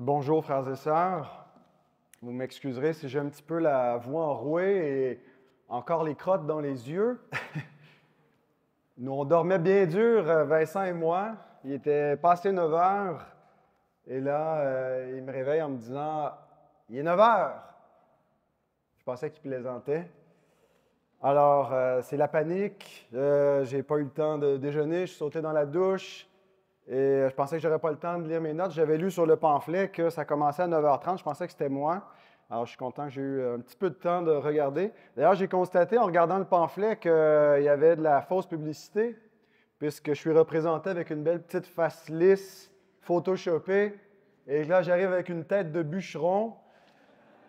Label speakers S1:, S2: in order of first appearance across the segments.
S1: Bonjour frères et sœurs, vous m'excuserez si j'ai un petit peu la voix enrouée et encore les crottes dans les yeux. Nous, on dormait bien dur, Vincent et moi. Il était passé 9 heures et là, il me réveille en me disant « Il est 9 heures! » Je pensais qu'il plaisantait. Alors, c'est la panique. J'ai pas eu le temps de déjeuner, je suis sauté dans la douche. Et je pensais que je n'aurais pas le temps de lire mes notes. J'avais lu sur le pamphlet que ça commençait à 9h30. Je pensais que c'était moi. Alors, je suis content que j'ai eu un petit peu de temps de regarder. D'ailleurs, j'ai constaté en regardant le pamphlet qu'il y avait de la fausse publicité, puisque je suis représenté avec une belle petite face lisse, photoshopée. Et là, j'arrive avec une tête de bûcheron,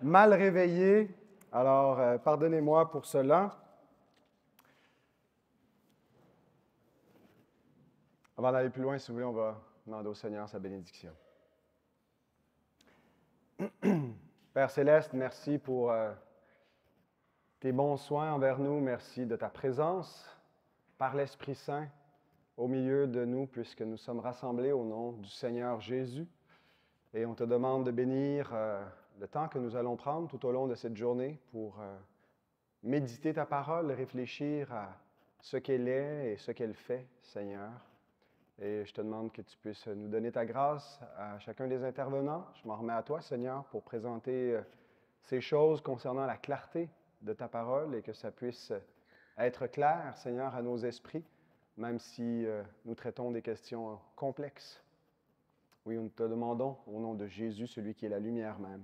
S1: mal réveillé. Alors, pardonnez-moi pour cela. Avant d'aller plus loin, si vous voulez, on va demander au Seigneur sa bénédiction. Père Céleste, merci pour tes bons soins envers nous. Merci de ta présence par l'Esprit Saint au milieu de nous, puisque nous sommes rassemblés au nom du Seigneur Jésus. Et on te demande de bénir le temps que nous allons prendre tout au long de cette journée pour méditer ta parole, réfléchir à ce qu'elle est et ce qu'elle fait, Seigneur. Et je te demande que tu puisses nous donner ta grâce à chacun des intervenants. Je m'en remets à toi, Seigneur, pour présenter ces choses concernant la clarté de ta parole et que ça puisse être clair, Seigneur, à nos esprits, même si nous traitons des questions complexes. Oui, nous te demandons au nom de Jésus, celui qui est la lumière même.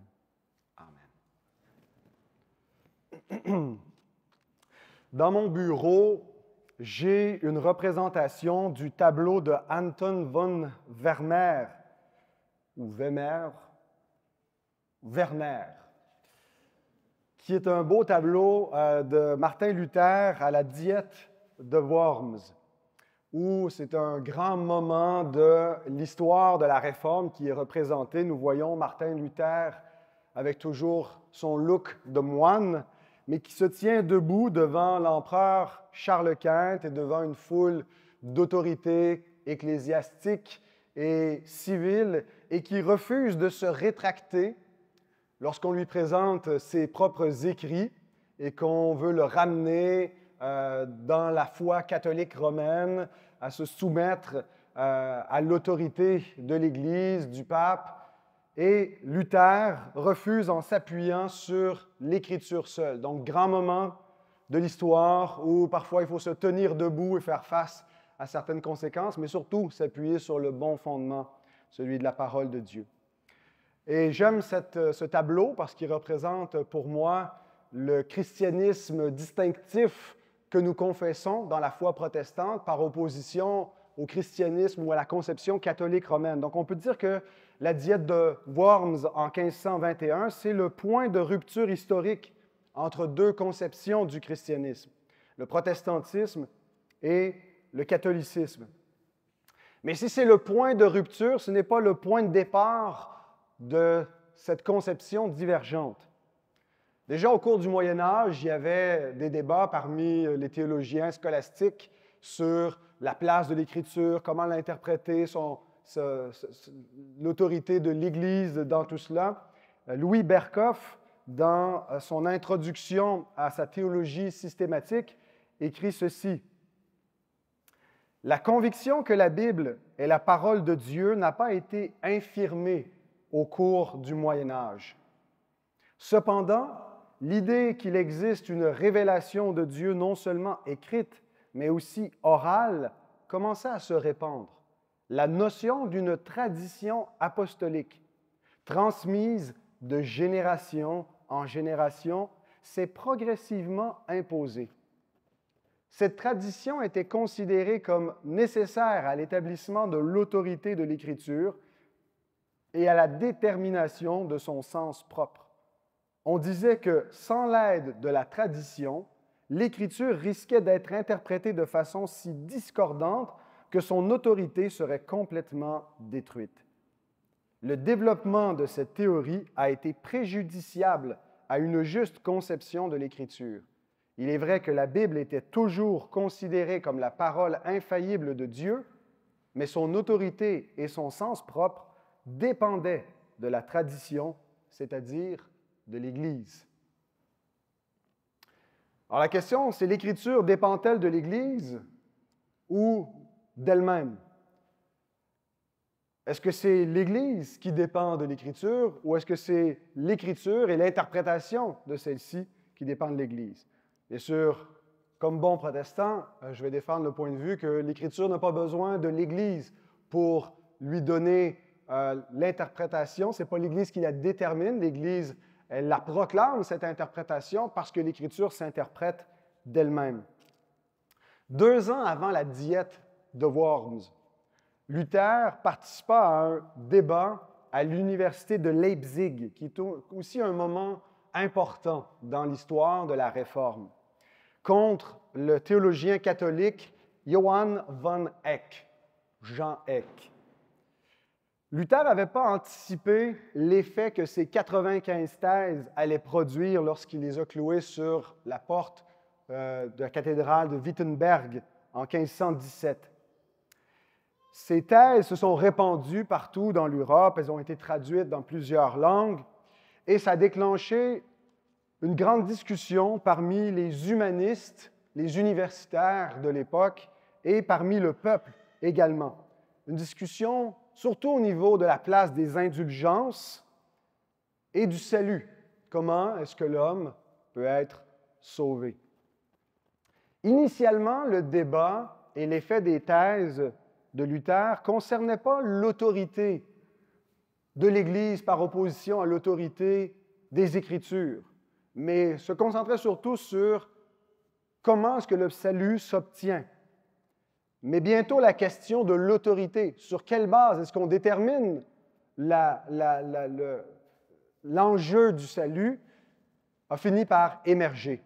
S1: Amen. Dans mon bureau, j'ai une représentation du tableau de Anton von Werner, qui est un beau tableau de Martin Luther à la Diète de Worms, où c'est un grand moment de l'histoire de la Réforme qui est représenté. Nous voyons Martin Luther avec toujours son look de moine, mais qui se tient debout devant l'empereur Charles Quint et devant une foule d'autorités ecclésiastiques et civiles et qui refuse de se rétracter lorsqu'on lui présente ses propres écrits et qu'on veut le ramener dans la foi catholique romaine, à se soumettre à l'autorité de l'Église, du pape. Et Luther refuse en s'appuyant sur l'Écriture seule. Donc, grand moment de l'histoire où parfois il faut se tenir debout et faire face à certaines conséquences, mais surtout s'appuyer sur le bon fondement, celui de la parole de Dieu. Et j'aime ce tableau parce qu'il représente pour moi le christianisme distinctif que nous confessons dans la foi protestante par opposition au christianisme ou à la conception catholique romaine. Donc, on peut dire que la Diète de Worms en 1521, c'est le point de rupture historique entre deux conceptions du christianisme, le protestantisme et le catholicisme. Mais si c'est le point de rupture, ce n'est pas le point de départ de cette conception divergente. Déjà au cours du Moyen Âge, il y avait des débats parmi les théologiens scolastiques sur la place de l'Écriture, comment l'interpréter, l'autorité de l'Église dans tout cela. Louis Berkhof, dans son introduction à sa théologie systématique, écrit ceci. « La conviction que la Bible est la parole de Dieu n'a pas été infirmée au cours du Moyen Âge. Cependant, l'idée qu'il existe une révélation de Dieu non seulement écrite, mais aussi orale, commençait à se répandre. La notion d'une tradition apostolique, transmise de génération en génération, s'est progressivement imposée. Cette tradition était considérée comme nécessaire à l'établissement de l'autorité de l'Écriture et à la détermination de son sens propre. On disait que sans l'aide de la tradition, l'Écriture risquait d'être interprétée de façon si discordante que son autorité serait complètement détruite. Le développement de cette théorie a été préjudiciable à une juste conception de l'Écriture. Il est vrai que la Bible était toujours considérée comme la parole infaillible de Dieu, mais son autorité et son sens propre dépendaient de la tradition, c'est-à-dire de l'Église. Alors la question, c'est l'Écriture dépend-elle de l'Église ou d'elle-même? Est-ce que c'est l'Église qui dépend de l'Écriture ou est-ce que c'est l'Écriture et l'interprétation de celle-ci qui dépendent de l'Église? Bien sûr, comme bon protestant, je vais défendre le point de vue que l'Écriture n'a pas besoin de l'Église pour lui donner l'interprétation. Ce n'est pas l'Église qui la détermine. L'Église, elle la proclame, cette interprétation, parce que l'Écriture s'interprète d'elle-même. 2 ans avant la diète de Worms, Luther participa à un débat à l'université de Leipzig, qui est aussi un moment important dans l'histoire de la Réforme, contre le théologien catholique Johann von Eck, Jean Eck. Luther n'avait pas anticipé l'effet que ces 95 thèses allaient produire lorsqu'il les a clouées sur la porte de la cathédrale de Wittenberg en 1517. Ces thèses se sont répandues partout dans l'Europe, elles ont été traduites dans plusieurs langues, et ça a déclenché une grande discussion parmi les humanistes, les universitaires de l'époque, et parmi le peuple également. Une discussion surtout au niveau de la place des indulgences et du salut. Comment est-ce que l'homme peut être sauvé? Initialement, le débat et l'effet des thèses de Luther ne concernaient pas l'autorité de l'Église par opposition à l'autorité des Écritures, mais se concentraient surtout sur comment est-ce que le salut s'obtient. Mais bientôt, la question de l'autorité, sur quelle base est-ce qu'on détermine l'enjeu du salut, a fini par émerger.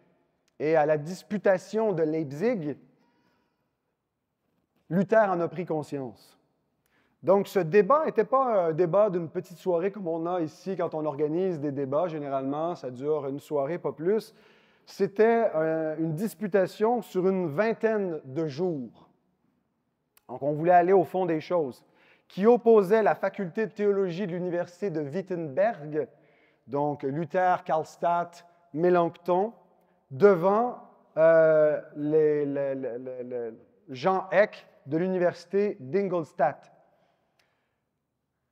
S1: Et à la disputation de Leipzig, Luther en a pris conscience. Donc, ce débat n'était pas un débat d'une petite soirée comme on a ici quand on organise des débats. Généralement, ça dure une soirée, pas plus. C'était une disputation sur une vingtaine de jours. Donc, on voulait aller au fond des choses, qui opposait la faculté de théologie de l'université de Wittenberg, donc Luther, Karlstadt, Mélenchon, devant Jean Eck de l'université d'Ingolstadt.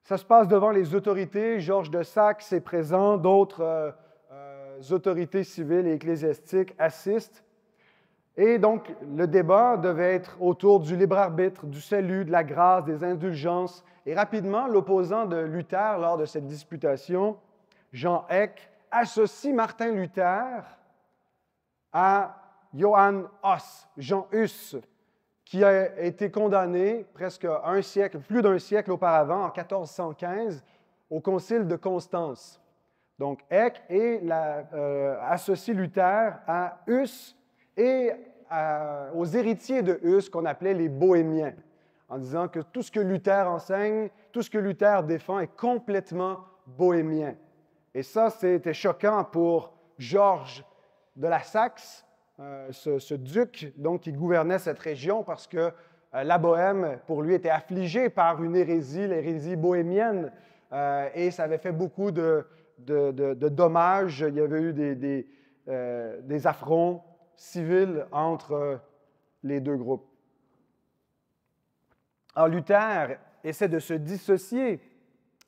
S1: Ça se passe devant les autorités. Georges de Saxe est présent, d'autres autorités civiles et ecclésiastiques assistent. Et donc, le débat devait être autour du libre arbitre, du salut, de la grâce, des indulgences. Et rapidement, l'opposant de Luther lors de cette disputation, Jean Eck, associe Martin Luther à Johann Huss, Jean Hus, qui a été condamné presque un siècle, plus d'un siècle auparavant, en 1415, au concile de Constance. Donc, Eck associe Luther à Hus et aux héritiers de Hus qu'on appelait les bohémiens, en disant que tout ce que Luther enseigne, tout ce que Luther défend est complètement bohémien. Et ça, c'était choquant pour Georges de la Saxe, ce duc donc, qui gouvernait cette région, parce que la Bohème, pour lui, était affligée par une hérésie, l'hérésie bohémienne, et ça avait fait beaucoup de dommages. Il y avait eu des affronts civils entre les deux groupes. Alors Luther essaie de se dissocier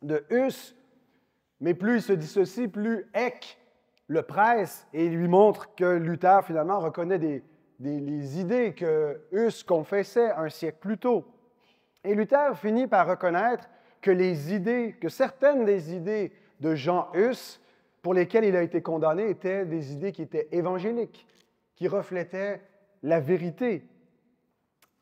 S1: de Hus, mais plus il se dissocie, plus Eck le presse et lui montre que Luther, finalement, reconnaît les idées que Hus confessait un siècle plus tôt. Et Luther finit par reconnaître que certaines des idées de Jean Hus, pour lesquelles il a été condamné, étaient des idées qui étaient évangéliques, qui reflétaient la vérité.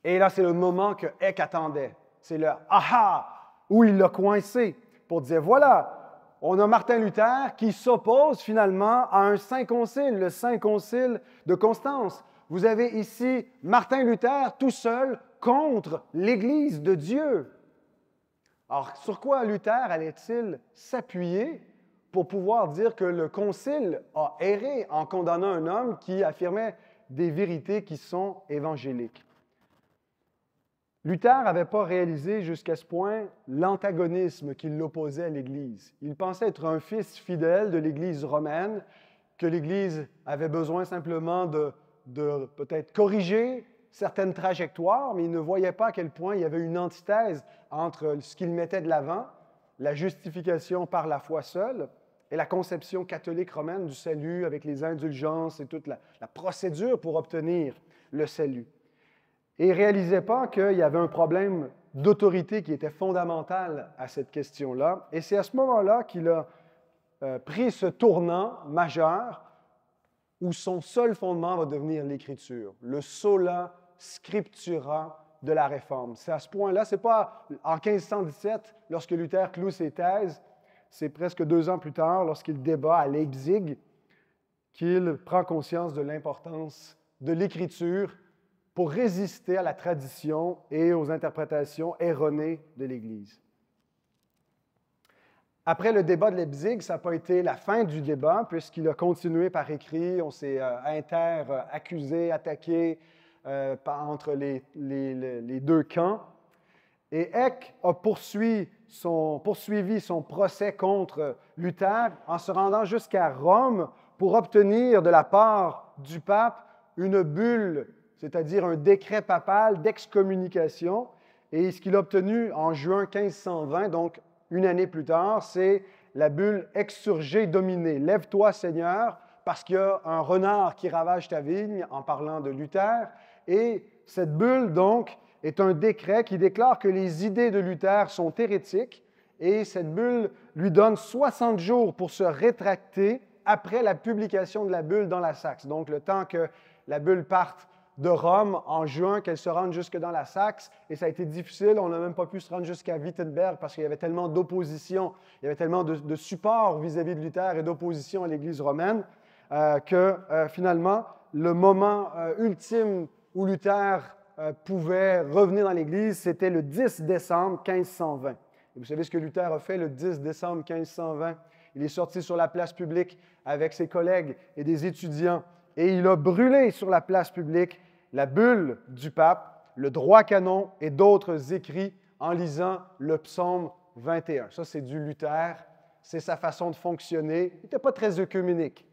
S1: Et là, c'est le moment que Eck attendait. C'est le « aha » où il l'a coincé pour dire « voilà ». On a Martin Luther qui s'oppose finalement à un saint concile, le saint concile de Constance. Vous avez ici Martin Luther tout seul contre l'Église de Dieu. Alors, sur quoi Luther allait-il s'appuyer pour pouvoir dire que le concile a erré en condamnant un homme qui affirmait des vérités qui sont évangéliques? Luther n'avait pas réalisé jusqu'à ce point l'antagonisme qui l'opposait à l'Église. Il pensait être un fils fidèle de l'Église romaine, que l'Église avait besoin simplement de peut-être corriger certaines trajectoires, mais il ne voyait pas à quel point il y avait une antithèse entre ce qu'il mettait de l'avant, la justification par la foi seule, et la conception catholique romaine du salut avec les indulgences et toute la procédure pour obtenir le salut. Et il ne réalisait pas qu'il y avait un problème d'autorité qui était fondamental à cette question-là. Et c'est à ce moment-là qu'il a pris ce tournant majeur où son seul fondement va devenir l'Écriture, le sola scriptura de la Réforme. C'est à ce point-là, ce n'est pas en 1517, lorsque Luther cloue ses thèses, c'est presque 2 ans plus tard, lorsqu'il débat à Leipzig, qu'il prend conscience de l'importance de l'Écriture pour résister à la tradition et aux interprétations erronées de l'Église. Après le débat de Leipzig, ça n'a pas été la fin du débat, puisqu'il a continué par écrit, on s'est accusé, attaqué entre les deux camps. Et Eck a poursuivi son procès contre Luther en se rendant jusqu'à Rome pour obtenir de la part du pape une bulle, c'est-à-dire un décret papal d'excommunication. Et ce qu'il a obtenu en juin 1520, donc une année plus tard, c'est la bulle Exsurge Domine. Lève-toi, Seigneur, parce qu'il y a un renard qui ravage ta vigne, en parlant de Luther. Et cette bulle, donc, est un décret qui déclare que les idées de Luther sont hérétiques. Et cette bulle lui donne 60 jours pour se rétracter après la publication de la bulle dans la Saxe. Donc, le temps que la bulle parte de Rome en juin, qu'elle se rende jusque dans la Saxe. Et ça a été difficile. On n'a même pas pu se rendre jusqu'à Wittenberg parce qu'il y avait tellement d'opposition, il y avait tellement de support vis-à-vis de Luther et d'opposition à l'Église romaine que finalement, le moment ultime où Luther pouvait revenir dans l'Église, c'était le 10 décembre 1520. Et vous savez ce que Luther a fait le 10 décembre 1520? Il est sorti sur la place publique avec ses collègues et des étudiants et il a brûlé sur la place publique la bulle du pape, le droit canon et d'autres écrits en lisant le psaume 21. Ça, c'est du Luther, c'est sa façon de fonctionner. Il n'était pas très œcuménique.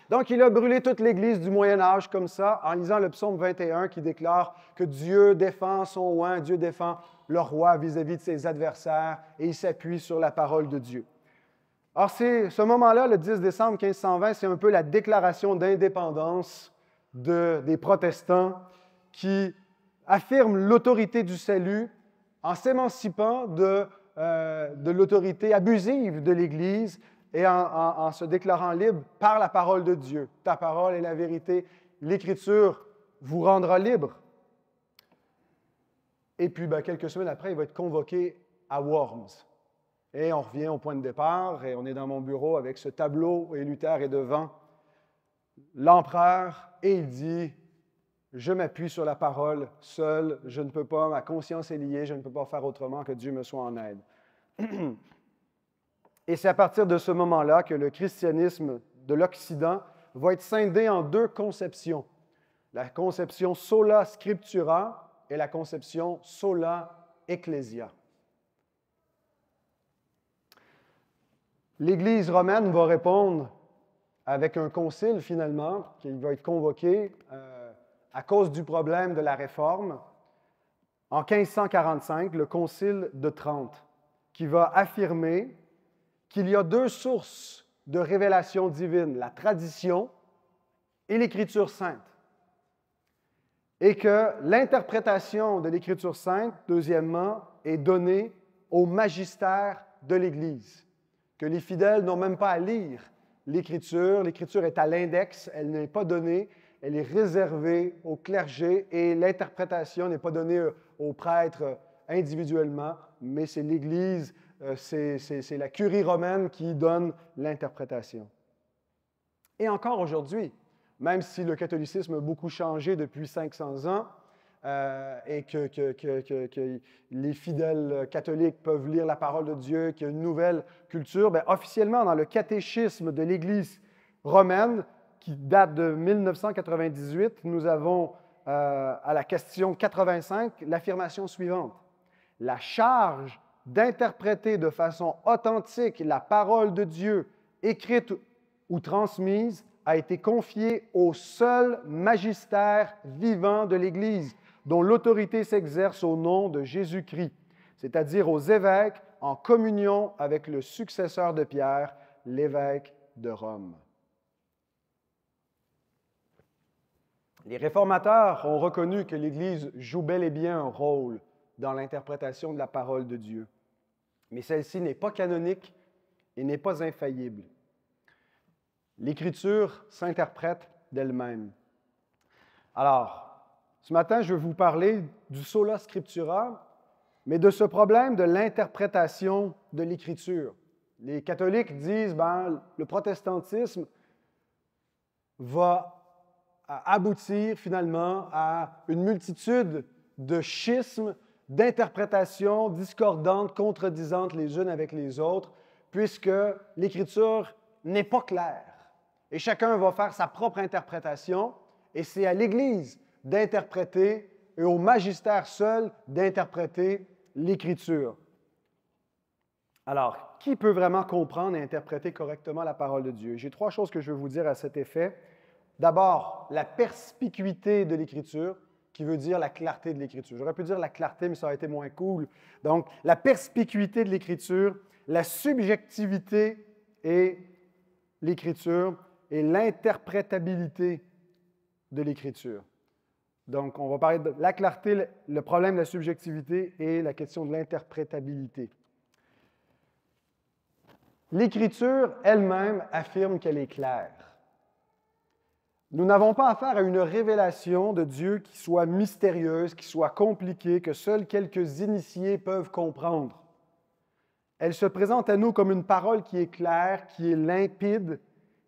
S1: Donc, il a brûlé toute l'Église du Moyen Âge comme ça, en lisant le psaume 21 qui déclare que Dieu défend son oint, Dieu défend le roi vis-à-vis de ses adversaires, et il s'appuie sur la parole de Dieu. Alors, ce moment-là, le 10 décembre 1520, c'est un peu la déclaration d'indépendance des protestants qui affirment l'autorité du salut en s'émancipant de l'autorité abusive de l'Église et en se déclarant libre par la parole de Dieu. Ta parole est la vérité. L'Écriture vous rendra libre. Et puis, quelques semaines après, il va être convoqué à Worms. Et on revient au point de départ, et on est dans mon bureau avec ce tableau, et Luther est devant l'empereur, et il dit « Je m'appuie sur la parole seul, je ne peux pas, ma conscience est liée, je ne peux pas faire autrement que Dieu me soit en aide. » Et c'est à partir de ce moment-là que le christianisme de l'Occident va être scindé en 2 conceptions. La conception sola scriptura et la conception sola ecclesia. L'Église romaine va répondre avec un concile, finalement, qui va être convoqué à cause du problème de la Réforme. En 1545, le concile de Trente, qui va affirmer qu'il y a 2 sources de révélation divine, la tradition et l'Écriture sainte. Et que l'interprétation de l'Écriture sainte, deuxièmement, est donnée au magistère de l'Église. Que les fidèles n'ont même pas à lire l'Écriture. L'Écriture est à l'index, elle n'est pas donnée, elle est réservée au clergé et l'interprétation n'est pas donnée aux prêtres individuellement, mais c'est l'Église, c'est la curie romaine qui donne l'interprétation. Et encore aujourd'hui, même si le catholicisme a beaucoup changé depuis 500 ans, et que les fidèles catholiques peuvent lire la parole de Dieu, qu'il y a une nouvelle culture, officiellement, dans le catéchisme de l'Église romaine, qui date de 1998, nous avons à la question 85 l'affirmation suivante. La charge d'interpréter de façon authentique la parole de Dieu, écrite ou transmise, a été confiée au seul magistère vivant de l'Église, dont l'autorité s'exerce au nom de Jésus-Christ, c'est-à-dire aux évêques en communion avec le successeur de Pierre, l'évêque de Rome. Les réformateurs ont reconnu que l'Église joue bel et bien un rôle dans l'interprétation de la parole de Dieu, mais celle-ci n'est pas canonique et n'est pas infaillible. L'Écriture s'interprète d'elle-même. Alors, ce matin, je vais vous parler du sola scriptura, mais de ce problème de l'interprétation de l'Écriture. Les catholiques disent, le protestantisme va aboutir finalement à une multitude de schismes, d'interprétations discordantes, contredisantes les unes avec les autres, puisque l'Écriture n'est pas claire. Et chacun va faire sa propre interprétation, et c'est à l'Église d'interpréter et au magistère seul d'interpréter l'Écriture. Alors, qui peut vraiment comprendre et interpréter correctement la parole de Dieu? J'ai 3 choses que je veux vous dire à cet effet. D'abord, la perspicuité de l'Écriture, qui veut dire la clarté de l'Écriture. J'aurais pu dire la clarté, mais ça aurait été moins cool. Donc, la perspicuité de l'Écriture, la subjectivité et l'Écriture et l'interprétabilité de l'Écriture. Donc, on va parler de la clarté, le problème de la subjectivité et la question de l'interprétabilité. L'Écriture elle-même affirme qu'elle est claire. Nous n'avons pas affaire à une révélation de Dieu qui soit mystérieuse, qui soit compliquée, que seuls quelques initiés peuvent comprendre. Elle se présente à nous comme une parole qui est claire, qui est limpide,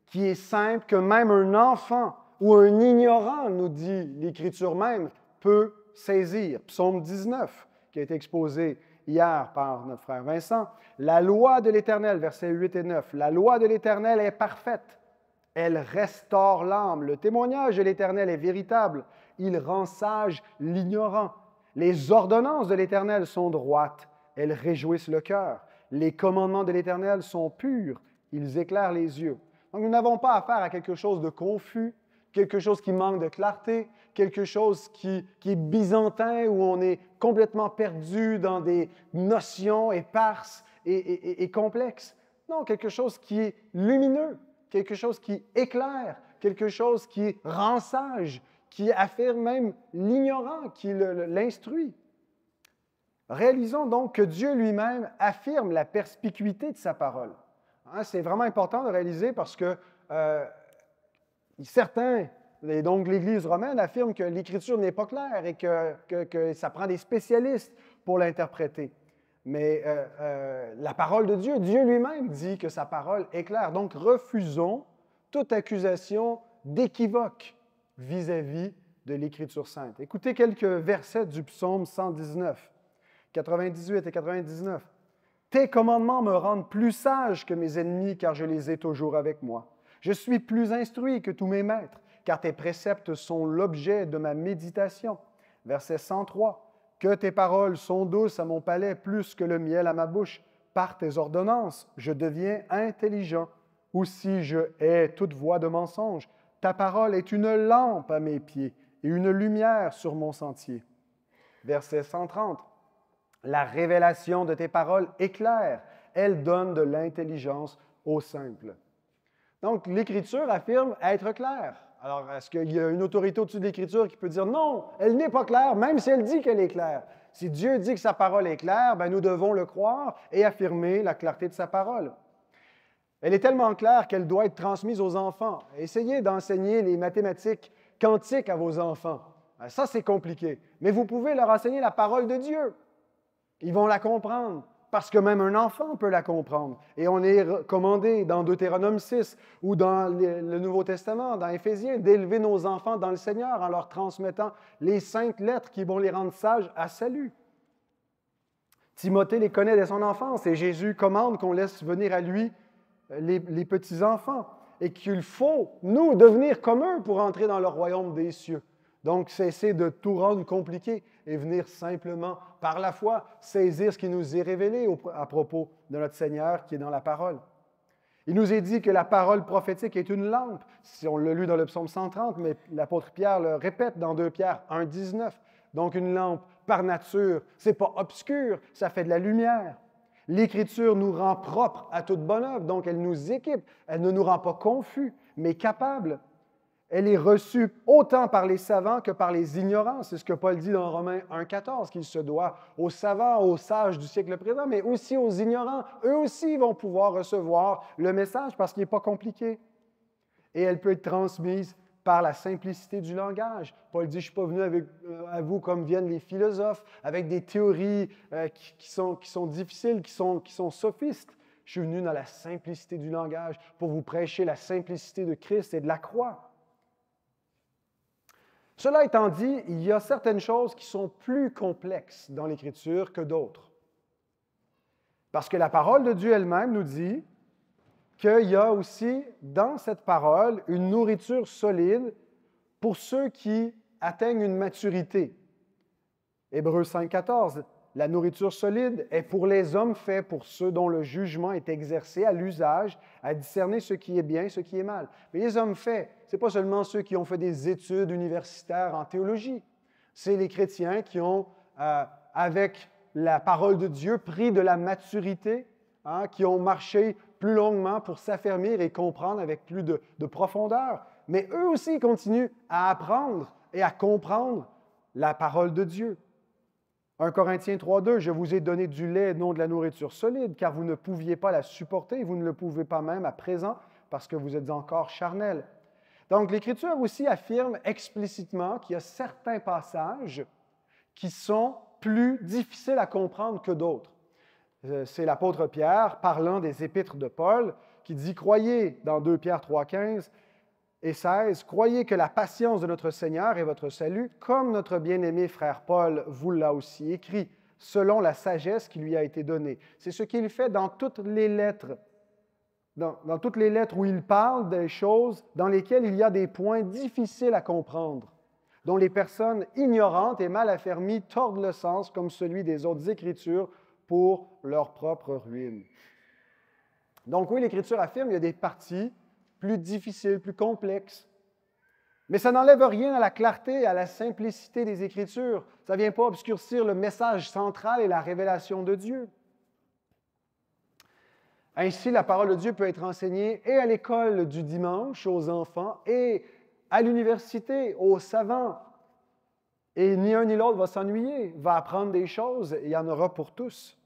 S1: qui est simple, que même un enfant ou un ignorant, nous dit l'Écriture même, peut saisir. Psaume 19, qui a été exposé hier par notre frère Vincent. La loi de l'Éternel, versets 8 et 9. La loi de l'Éternel est parfaite. Elle restaure l'âme. Le témoignage de l'Éternel est véritable. Il rend sage l'ignorant. Les ordonnances de l'Éternel sont droites. Elles réjouissent le cœur. Les commandements de l'Éternel sont purs. Ils éclairent les yeux. Donc, nous n'avons pas affaire à quelque chose de confus, quelque chose qui manque de clarté, quelque chose qui est byzantin, où on est complètement perdu dans des notions éparses et complexes. Non, quelque chose qui est lumineux, quelque chose qui éclaire, quelque chose qui rend sage, qui affirme même l'ignorant, qui l'instruit. Réalisons donc que Dieu lui-même affirme la perspicuité de sa parole. C'est vraiment important de réaliser parce que certains, et donc l'Église romaine, affirment que l'Écriture n'est pas claire et que ça prend des spécialistes pour l'interpréter. Mais la parole de Dieu, Dieu lui-même dit que sa parole est claire. Donc refusons toute accusation d'équivoque vis-à-vis de l'Écriture sainte. Écoutez quelques versets du psaume 119, 98 et 99. « Tes commandements me rendent plus sage que mes ennemis, car je les ai toujours avec moi. Je suis plus instruit que tous mes maîtres, car tes préceptes sont l'objet de ma méditation. » Verset 103. « Que tes paroles sont douces à mon palais, plus que le miel à ma bouche. Par tes ordonnances, je deviens intelligent. Aussi je hais toute voix de mensonge. Ta parole est une lampe à mes pieds et une lumière sur mon sentier. » Verset 130. « La révélation de tes paroles est claire. Elle donne de l'intelligence aux simples. » Donc, l'Écriture affirme être claire. Alors, est-ce qu'il y a une autorité au-dessus de l'Écriture qui peut dire non, elle n'est pas claire, même si elle dit qu'elle est claire? Si Dieu dit que sa parole est claire, nous devons le croire et affirmer la clarté de sa parole. Elle est tellement claire qu'elle doit être transmise aux enfants. Essayez d'enseigner les mathématiques quantiques à vos enfants. Ça, c'est compliqué. Mais vous pouvez leur enseigner la parole de Dieu. Ils vont la comprendre, parce que même un enfant peut la comprendre. Et on est commandé dans Deutéronome 6 ou dans le Nouveau Testament, dans Éphésiens, d'élever nos enfants dans le Seigneur en leur transmettant les saintes lettres qui vont les rendre sages à salut. Timothée les connaît dès son enfance et Jésus commande qu'on laisse venir à lui les petits-enfants et qu'il faut, nous, devenir comme eux pour entrer dans le royaume des cieux. Donc, cesser de tout rendre compliqué et venir simplement, par la foi, saisir ce qui nous est révélé à propos de notre Seigneur qui est dans la parole. Il nous est dit que la parole prophétique est une lampe. Si on l'a lu dans le psaume 130, mais l'apôtre Pierre le répète dans 2 Pierre 1,19. Donc, une lampe, par nature, ce n'est pas obscur, ça fait de la lumière. L'Écriture nous rend propres à toute bonne œuvre, donc elle nous équipe. Elle ne nous rend pas confus, mais capables. Elle est reçue autant par les savants que par les ignorants. C'est ce que Paul dit dans Romains 1,14, qu'il se doit aux savants, aux sages du siècle présent, mais aussi aux ignorants. Eux aussi vont pouvoir recevoir le message parce qu'il n'est pas compliqué. Et elle peut être transmise par la simplicité du langage. Paul dit, je ne suis pas venu à vous comme viennent les philosophes, avec des théories qui sont difficiles, qui sont sophistes. Je suis venu dans la simplicité du langage pour vous prêcher la simplicité de Christ et de la croix. Cela étant dit, il y a certaines choses qui sont plus complexes dans l'Écriture que d'autres. Parce que la parole de Dieu elle-même nous dit qu'il y a aussi dans cette parole une nourriture solide pour ceux qui atteignent une maturité. Hébreux 5,14, la nourriture solide est pour les hommes faits, pour ceux dont le jugement est exercé à l'usage, à discerner ce qui est bien et ce qui est mal. Mais les hommes faits, ce n'est pas seulement ceux qui ont fait des études universitaires en théologie, c'est les chrétiens qui ont, avec la parole de Dieu, pris de la maturité, qui ont marché plus longuement pour s'affermir et comprendre avec plus de profondeur. Mais eux aussi continuent à apprendre et à comprendre la parole de Dieu. 1 Corinthiens 3,2, « Je vous ai donné du lait, non de la nourriture solide, car vous ne pouviez pas la supporter, et vous ne le pouvez pas même à présent, parce que vous êtes encore charnels. » Donc, l'Écriture aussi affirme explicitement qu'il y a certains passages qui sont plus difficiles à comprendre que d'autres. C'est l'apôtre Pierre, parlant des épîtres de Paul, qui dit « Croyez, dans 2 Pierre 3,15 et 16, « Croyez que la patience de notre Seigneur est votre salut, comme notre bien-aimé frère Paul vous l'a aussi écrit, selon la sagesse qui lui a été donnée. » C'est ce qu'il fait dans toutes les lettres. Dans toutes les lettres où il parle des choses dans lesquelles il y a des points difficiles à comprendre, dont les personnes ignorantes et mal affermies tordent le sens comme celui des autres Écritures pour leur propre ruine. Donc oui, l'Écriture affirme qu'il y a des parties plus difficiles, plus complexes, mais ça n'enlève rien à la clarté et à la simplicité des Écritures. Ça ne vient pas obscurcir le message central et la révélation de Dieu. Ainsi, la parole de Dieu peut être enseignée et à l'école du dimanche aux enfants et à l'université aux savants. Et ni un ni l'autre va s'ennuyer, va apprendre des choses, et il y en aura pour tous.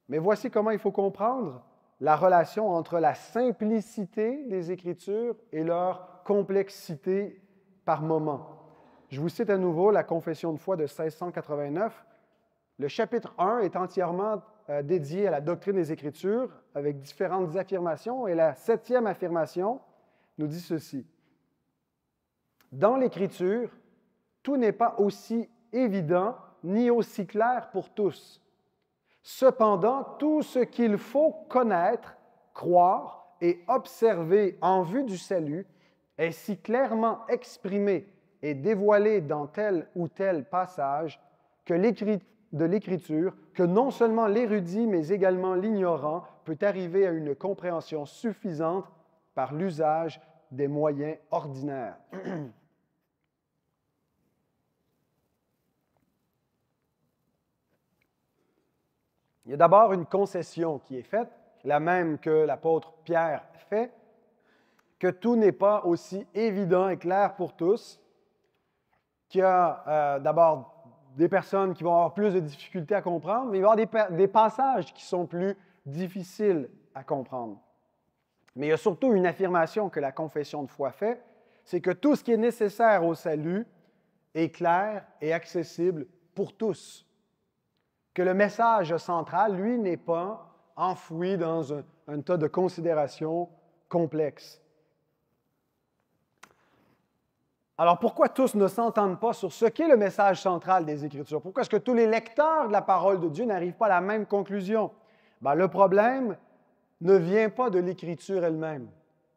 S1: Mais voici comment il faut comprendre la relation entre la simplicité des Écritures et leur complexité par moment. Je vous cite à nouveau la Confession de foi de 1689. Le chapitre 1 est entièrement dédié à la doctrine des Écritures, avec différentes affirmations, et la 7e affirmation nous dit ceci. « Dans l'Écriture, tout n'est pas aussi évident ni aussi clair pour tous. Cependant, tout ce qu'il faut connaître, croire et observer en vue du salut est si clairement exprimé et dévoilé dans tel ou tel passage de l'Écriture que non seulement l'érudit, mais également l'ignorant peut arriver à une compréhension suffisante par l'usage des moyens ordinaires. » Il y a d'abord une concession qui est faite, la même que l'apôtre Pierre fait, que tout n'est pas aussi évident et clair pour tous, qu'il y a d'abord des personnes qui vont avoir plus de difficultés à comprendre, mais il va y avoir des passages qui sont plus difficiles à comprendre. Mais il y a surtout une affirmation que la confession de foi fait, c'est que tout ce qui est nécessaire au salut est clair et accessible pour tous. Que le message central, lui, n'est pas enfoui dans un tas de considérations complexes. Alors, pourquoi tous ne s'entendent pas sur ce qu'est le message central des Écritures? Pourquoi est-ce que tous les lecteurs de la parole de Dieu n'arrivent pas à la même conclusion? Bien, le problème ne vient pas de l'Écriture elle-même.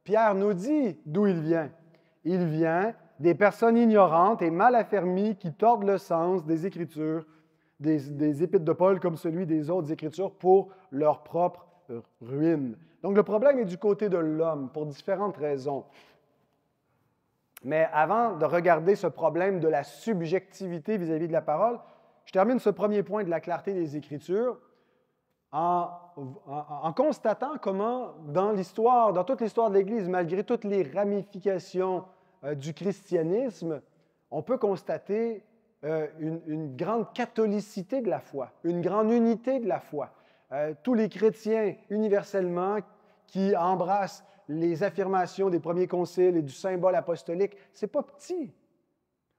S1: Pierre nous dit d'où il vient. Il vient des personnes ignorantes et mal affermies qui tordent le sens des Écritures, des épîtres de Paul comme celui des autres Écritures pour leur propre ruine. Donc le problème est du côté de l'homme pour différentes raisons. Mais avant de regarder ce problème de la subjectivité vis-à-vis de la parole, je termine ce premier point de la clarté des Écritures en constatant comment, dans toute l'histoire de l'Église, malgré toutes les ramifications du christianisme, on peut constater une grande catholicité de la foi, une grande unité de la foi. Tous les chrétiens universellement qui embrassent les affirmations des premiers conciles et du symbole apostolique, c'est pas petit.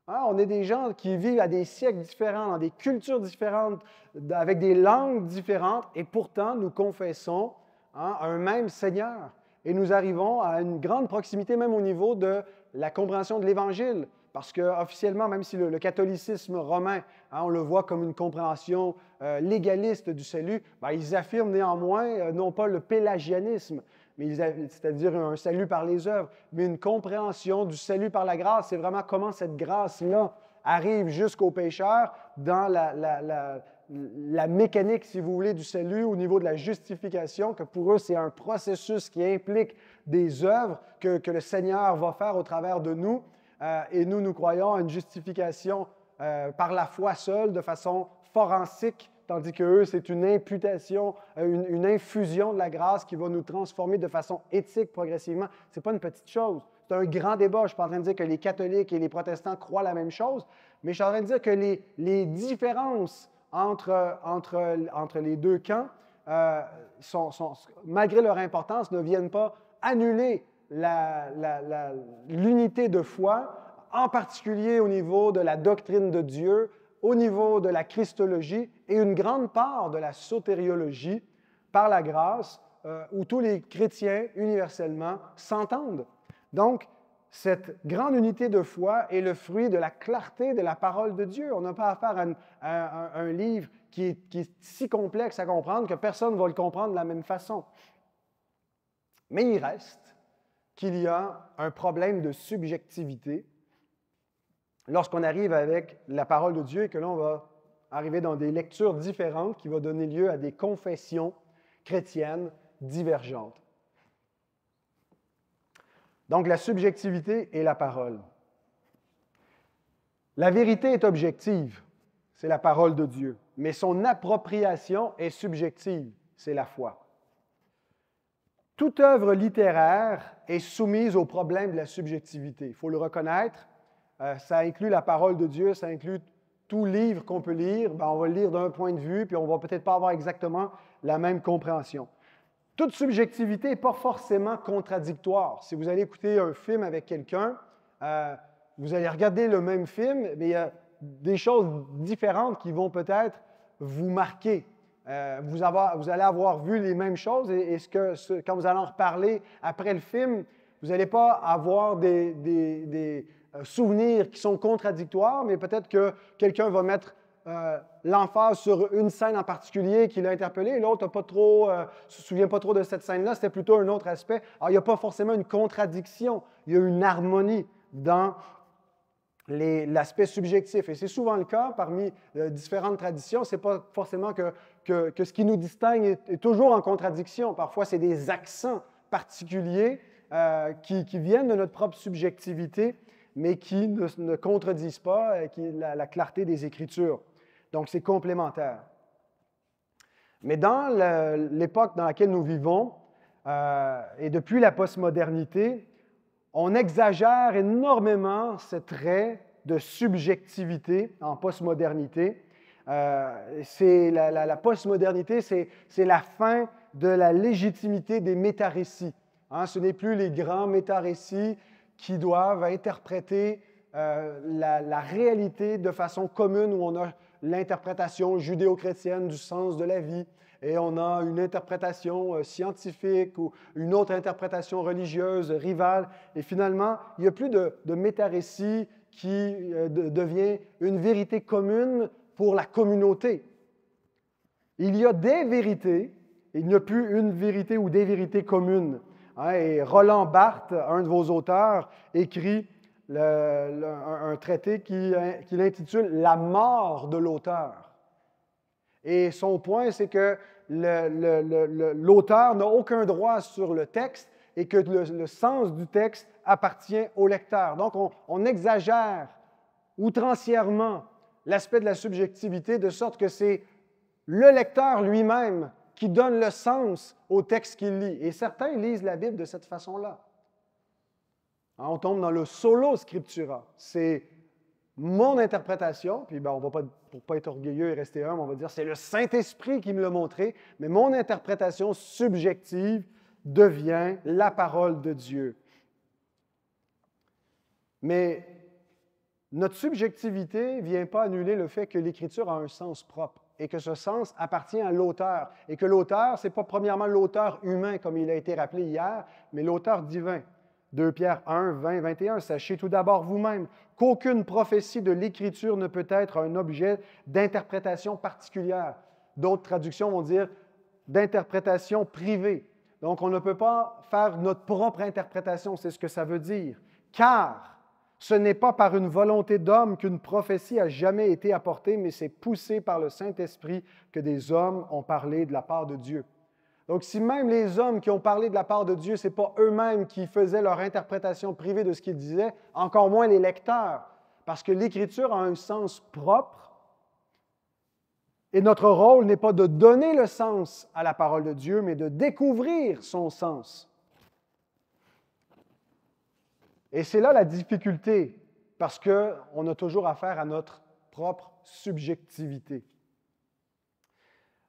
S1: Hein? On est des gens qui vivent à des siècles différents, dans des cultures différentes, avec des langues différentes, et pourtant nous confessons un même Seigneur. Et nous arrivons à une grande proximité même au niveau de la compréhension de l'Évangile. Parce qu'officiellement, même si le catholicisme romain, on le voit comme une compréhension légaliste du salut, ils affirment néanmoins non pas le pélagianisme, c'est-à-dire un salut par les œuvres, mais une compréhension du salut par la grâce. C'est vraiment comment cette grâce-là arrive jusqu'au pécheur dans la mécanique, si vous voulez, du salut au niveau de la justification, que pour eux, c'est un processus qui implique des œuvres que le Seigneur va faire au travers de nous. Et nous croyons à une justification par la foi seule, de façon forensique, tandis que eux, c'est une imputation, une infusion de la grâce qui va nous transformer de façon éthique progressivement. Ce n'est pas une petite chose. C'est un grand débat. Je ne suis pas en train de dire que les catholiques et les protestants croient la même chose, mais je suis en train de dire que les différences entre les deux camps, malgré leur importance, ne viennent pas annuler l'unité de foi, en particulier au niveau de la doctrine de Dieu, au niveau de la christologie et une grande part de la sotériologie par la grâce, où tous les chrétiens universellement s'entendent. Donc, cette grande unité de foi est le fruit de la clarté de la parole de Dieu. On n'a pas affaire à un livre qui est si complexe à comprendre que personne ne va le comprendre de la même façon. Mais il reste qu'il y a un problème de subjectivité lorsqu'on arrive avec la parole de Dieu et que l'on va arriver dans des lectures différentes qui vont donner lieu à des confessions chrétiennes divergentes. Donc, la subjectivité et la parole. La vérité est objective, c'est la parole de Dieu, mais son appropriation est subjective, c'est la foi. Toute œuvre littéraire est soumise au problème de la subjectivité. Il faut le reconnaître. Ça inclut la parole de Dieu, ça inclut tout livre qu'on peut lire. On va le lire d'un point de vue, puis on ne va peut-être pas avoir exactement la même compréhension. Toute subjectivité n'est pas forcément contradictoire. Si vous allez écouter un film avec quelqu'un, vous allez regarder le même film, mais il y a des choses différentes qui vont peut-être vous marquer. Vous allez avoir vu les mêmes choses et quand vous allez en reparler après le film, vous n'allez pas avoir des souvenirs qui sont contradictoires, mais peut-être que quelqu'un va mettre l'emphase sur une scène en particulier qui l'a interpellé et l'autre ne se souvient pas trop de cette scène-là, c'était plutôt un autre aspect. Alors, il n'y a pas forcément une contradiction, il y a une harmonie dans l'aspect subjectif. Et c'est souvent le cas parmi différentes traditions. Ce n'est pas forcément que ce qui nous distingue est toujours en contradiction. Parfois, c'est des accents particuliers qui viennent de notre propre subjectivité, mais qui ne contredisent pas la clarté des Écritures. Donc, c'est complémentaire. Mais dans l'époque dans laquelle nous vivons, et depuis la postmodernité, on exagère énormément ce trait de subjectivité en postmodernité. La postmodernité, c'est la fin de la légitimité des métarécits. Ce n'est plus les grands métarécits qui doivent interpréter la réalité de façon commune, où on a l'interprétation judéo-chrétienne du sens de la vie, et on a une interprétation scientifique ou une autre interprétation religieuse rivale. Et finalement, il n'y a plus de métarécit qui devient une vérité commune pour la communauté. Il y a des vérités, il n'y a plus une vérité ou des vérités communes. Et Roland Barthes, un de vos auteurs, écrit « un traité qu'il intitule « La mort de l'auteur ». Et son point, c'est que l'auteur n'a aucun droit sur le texte et que le sens du texte appartient au lecteur. Donc, on exagère outrancièrement l'aspect de la subjectivité, de sorte que c'est le lecteur lui-même qui donne le sens au texte qu'il lit. Et certains lisent la Bible de cette façon-là. On tombe dans le solo scriptura. C'est mon interprétation, puis on va pas, pour ne pas être orgueilleux et rester humble, on va dire c'est le Saint-Esprit qui me l'a montré, mais mon interprétation subjective devient la parole de Dieu. Mais notre subjectivité ne vient pas annuler le fait que l'Écriture a un sens propre et que ce sens appartient à l'auteur. Et que l'auteur, ce n'est pas premièrement l'auteur humain, comme il a été rappelé hier, mais l'auteur divin. 2 Pierre 1, 20, 21. Sachez tout d'abord vous-même qu'aucune prophétie de l'Écriture ne peut être un objet d'interprétation particulière. D'autres traductions vont dire d'interprétation privée. Donc, on ne peut pas faire notre propre interprétation, c'est ce que ça veut dire. Car ce n'est pas par une volonté d'homme qu'une prophétie a jamais été apportée, mais c'est poussé par le Saint-Esprit que des hommes ont parlé de la part de Dieu. Donc, si même les hommes qui ont parlé de la part de Dieu, ce n'est pas eux-mêmes qui faisaient leur interprétation privée de ce qu'ils disaient, encore moins les lecteurs, parce que l'Écriture a un sens propre, et notre rôle n'est pas de donner le sens à la parole de Dieu, mais de découvrir son sens. Et c'est là la difficulté, parce qu'on a toujours affaire à notre propre subjectivité.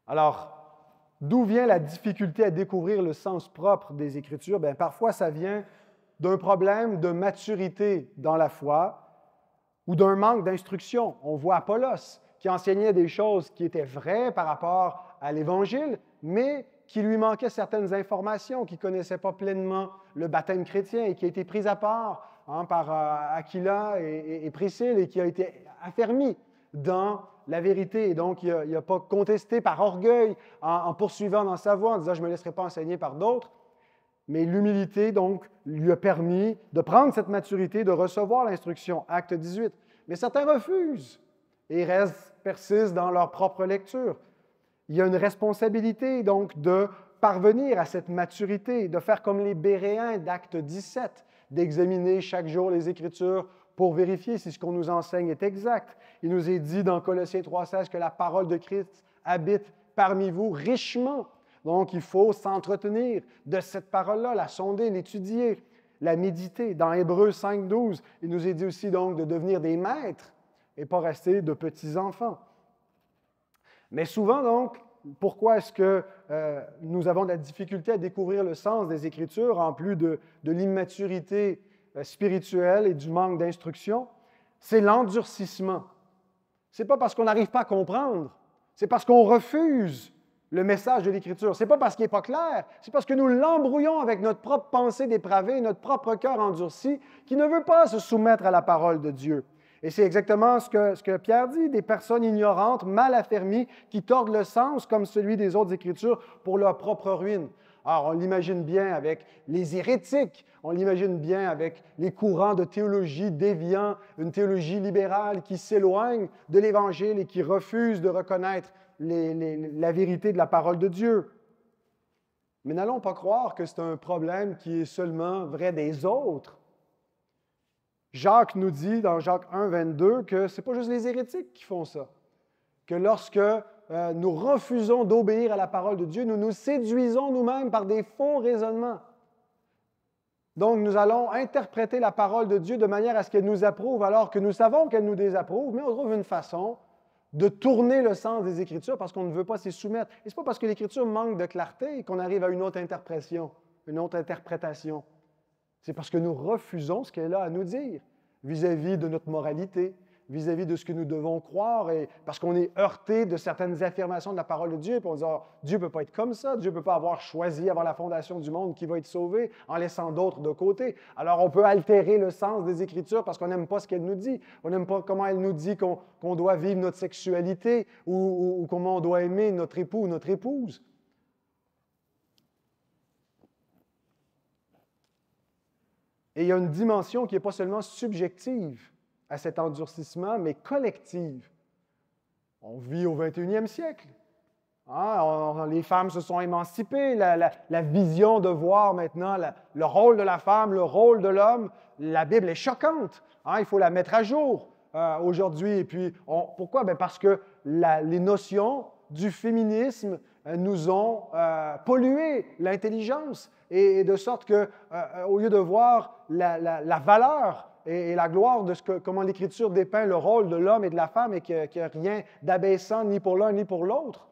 S1: Alors, d'où vient la difficulté à découvrir le sens propre des Écritures? Bien, parfois, ça vient d'un problème de maturité dans la foi ou d'un manque d'instruction. On voit Apollos qui enseignait des choses qui étaient vraies par rapport à l'Évangile, mais qui lui manquait certaines informations, qui ne connaissait pas pleinement le baptême chrétien et qui a été pris à part par Aquila et Priscille et qui a été affermi dans la vérité. Et donc, il n'a pas contesté par orgueil en poursuivant dans sa voie, en disant « je ne me laisserai pas enseigner par d'autres ». Mais l'humilité, donc, lui a permis de prendre cette maturité, de recevoir l'instruction. Acte 18. Mais certains refusent et persistent dans leur propre lecture. Il y a une responsabilité, donc, de parvenir à cette maturité, de faire comme les Béréens d'Acte 17, d'examiner chaque jour les Écritures pour vérifier si ce qu'on nous enseigne est exact. Il nous est dit dans Colossiens 3,16 que la parole de Christ habite parmi vous richement. Donc, il faut s'entretenir de cette parole-là, la sonder, l'étudier, la méditer. Dans Hébreux 5,12, il nous est dit aussi donc de devenir des maîtres et pas rester de petits enfants. Mais souvent, donc, pourquoi est-ce que nous avons de la difficulté à découvrir le sens des Écritures, en plus de l'immaturité spirituelle et du manque d'instruction? C'est l'endurcissement. Ce n'est pas parce qu'on n'arrive pas à comprendre, c'est parce qu'on refuse le message de l'Écriture. Ce n'est pas parce qu'il n'est pas clair, c'est parce que nous l'embrouillons avec notre propre pensée dépravée, notre propre cœur endurci, qui ne veut pas se soumettre à la parole de Dieu. Et c'est exactement ce que Pierre dit, des personnes ignorantes, mal affermies, qui tordent le sens comme celui des autres Écritures pour leur propre ruine. Alors, on l'imagine bien avec les hérétiques, on l'imagine bien avec les courants de théologie déviants, une théologie libérale qui s'éloigne de l'Évangile et qui refuse de reconnaître la vérité de la parole de Dieu. Mais n'allons pas croire que c'est un problème qui est seulement vrai des autres. Jacques nous dit dans Jacques 1, 22 que ce n'est pas juste les hérétiques qui font ça, que lorsque nous refusons d'obéir à la parole de Dieu, nous nous séduisons nous-mêmes par des faux raisonnements. Donc, nous allons interpréter la parole de Dieu de manière à ce qu'elle nous approuve, alors que nous savons qu'elle nous désapprouve, mais on trouve une façon de tourner le sens des Écritures parce qu'on ne veut pas s'y soumettre. Et ce n'est pas parce que l'Écriture manque de clarté qu'on arrive à une autre interprétation, une autre interprétation. C'est parce que nous refusons ce qu'elle a à nous dire vis-à-vis de notre moralité, vis-à-vis de ce que nous devons croire, et parce qu'on est heurté de certaines affirmations de la parole de Dieu, puis on dit oh, Dieu ne peut pas être comme ça, Dieu ne peut pas avoir choisi avant la fondation du monde qui va être sauvé en laissant d'autres de côté. Alors on peut altérer le sens des Écritures parce qu'on n'aime pas ce qu'elle nous dit, on n'aime pas comment elle nous dit qu'on doit vivre notre sexualité ou comment on doit aimer notre époux ou notre épouse. Et il y a une dimension qui n'est pas seulement subjective à cet endurcissement, mais collective. On vit au 21e siècle. Hein, les femmes se sont émancipées, la vision de voir maintenant le rôle de la femme, le rôle de l'homme, la Bible est choquante. Hein, il faut la mettre à jour aujourd'hui. Et puis, pourquoi? Bien parce que les notions du féminisme nous ont pollué l'intelligence, et de sorte que, au lieu de voir la valeur et la gloire de comment l'Écriture dépeint le rôle de l'homme et de la femme, et qu'il n'y a rien d'abaissant ni pour l'un ni pour l'autre,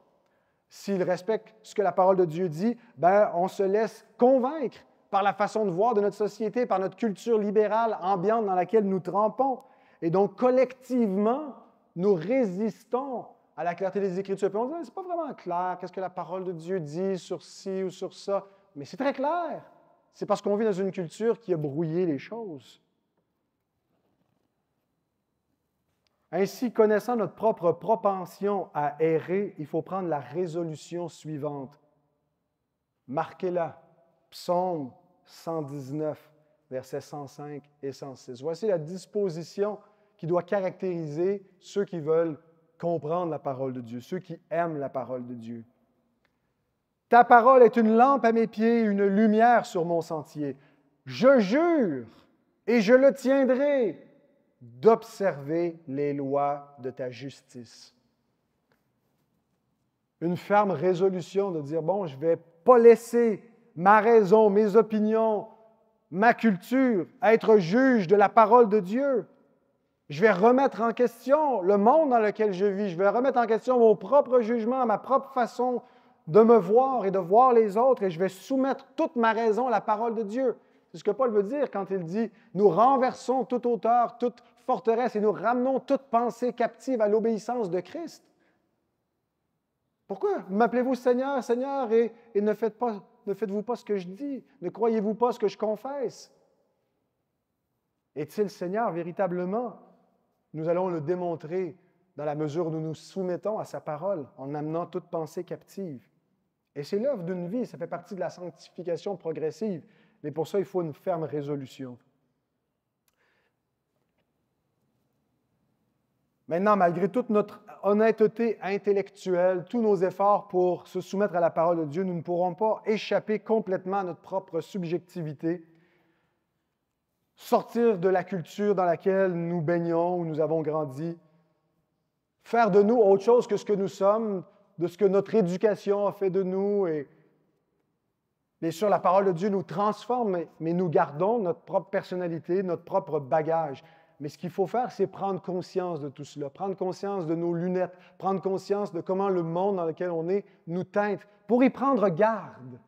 S1: s'ils respectent ce que la parole de Dieu dit, ben, on se laisse convaincre par la façon de voir de notre société, par notre culture libérale ambiante dans laquelle nous trempons. Et donc, collectivement, nous résistons à la clarté des Écritures. Puis on dit, c'est pas vraiment clair, qu'est-ce que la parole de Dieu dit sur ci ou sur ça. Mais c'est très clair. C'est parce qu'on vit dans une culture qui a brouillé les choses. Ainsi, connaissant notre propre propension à errer, il faut prendre la résolution suivante. Marquez-la. Psaume 119, versets 105 et 106. Voici la disposition qui doit caractériser ceux qui veulent comprendre la parole de Dieu, ceux qui aiment la parole de Dieu. Ta parole est une lampe à mes pieds, une lumière sur mon sentier. Je jure et je le tiendrai d'observer les lois de ta justice. Une ferme résolution de dire, bon, je ne vais pas laisser ma raison, mes opinions, ma culture être juge de la parole de Dieu. Je vais remettre en question le monde dans lequel je vis. Je vais remettre en question mon propre jugement, ma propre façon de me voir et de voir les autres, et je vais soumettre toute ma raison à la parole de Dieu. C'est ce que Paul veut dire quand il dit « Nous renversons toute hauteur, toute forteresse, et nous ramenons toute pensée captive à l'obéissance de Christ. » Pourquoi? M'appelez-vous Seigneur, Seigneur, et ne faites-vous pas ce que je dis? Ne croyez-vous pas ce que je confesse? Est-il Seigneur véritablement? Nous allons le démontrer dans la mesure où nous nous soumettons à sa parole, en amenant toute pensée captive. Et c'est l'œuvre d'une vie, ça fait partie de la sanctification progressive. Mais pour ça, il faut une ferme résolution. Maintenant, malgré toute notre honnêteté intellectuelle, tous nos efforts pour se soumettre à la parole de Dieu, nous ne pourrons pas échapper complètement à notre propre subjectivité, sortir de la culture dans laquelle nous baignons, où nous avons grandi, faire de nous autre chose que ce que nous sommes, de ce que notre éducation a fait de nous. Et bien sûr, la parole de Dieu nous transforme, mais nous gardons notre propre personnalité, notre propre bagage. Mais ce qu'il faut faire, c'est prendre conscience de tout cela, prendre conscience de nos lunettes, prendre conscience de comment le monde dans lequel on est nous teinte, pour y prendre garde,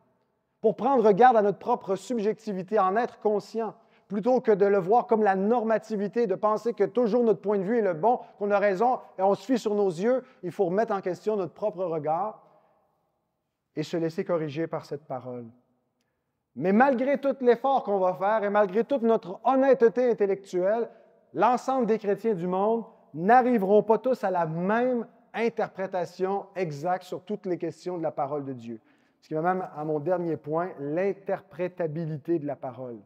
S1: pour prendre garde à notre propre subjectivité, en être conscient, plutôt que de le voir comme la normativité, de penser que toujours notre point de vue est le bon, qu'on a raison, et on se fie sur nos yeux. Il faut remettre en question notre propre regard et se laisser corriger par cette parole. Mais malgré tout l'effort qu'on va faire et malgré toute notre honnêteté intellectuelle, l'ensemble des chrétiens du monde n'arriveront pas tous à la même interprétation exacte sur toutes les questions de la parole de Dieu. Ce qui m'amène à mon dernier point, l'interprétabilité de la parole.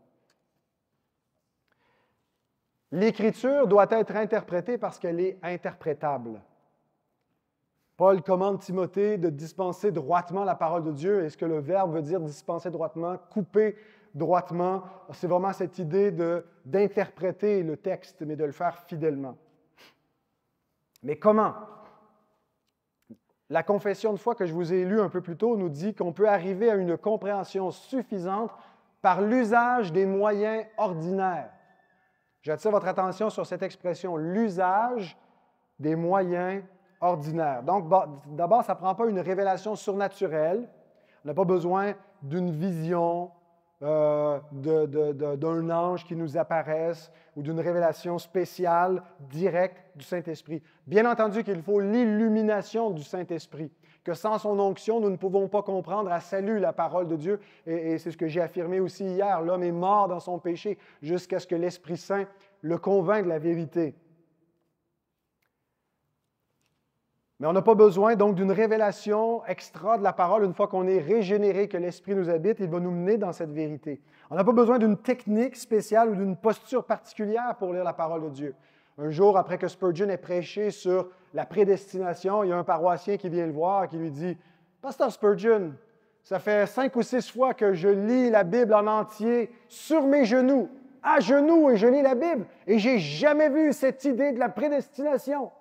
S1: L'Écriture doit être interprétée parce qu'elle est interprétable. Paul commande Timothée de dispenser droitement la parole de Dieu. Et ce que le verbe veut dire, dispenser droitement, couper droitement, c'est vraiment cette idée d'interpréter le texte, mais de le faire fidèlement. Mais comment? La confession de foi que je vous ai lue un peu plus tôt nous dit qu'on peut arriver à une compréhension suffisante par l'usage des moyens ordinaires. J'attire votre attention sur cette expression, l'usage des moyens ordinaires. Donc, d'abord, ça ne prend pas une révélation surnaturelle. On n'a pas besoin d'une vision, d'un ange qui nous apparaisse ou d'une révélation spéciale, directe du Saint-Esprit. Bien entendu qu'il faut l'illumination du Saint-Esprit, que sans son onction, nous ne pouvons pas comprendre à salut la parole de Dieu. Et c'est ce que j'ai affirmé aussi hier, l'homme est mort dans son péché jusqu'à ce que l'Esprit Saint le convainque de la vérité. Mais on n'a pas besoin donc d'une révélation extra de la parole. Une fois qu'on est régénéré, que l'Esprit nous habite, il va nous mener dans cette vérité. On n'a pas besoin d'une technique spéciale ou d'une posture particulière pour lire la parole de Dieu. Un jour, après que Spurgeon ait prêché sur la prédestination, il y a un paroissien qui vient le voir et qui lui dit « Pasteur Spurgeon, ça fait 5 ou 6 fois que je lis la Bible en entier sur mes genoux, à genoux, et je lis la Bible, et je n'ai jamais vu cette idée de la prédestination. »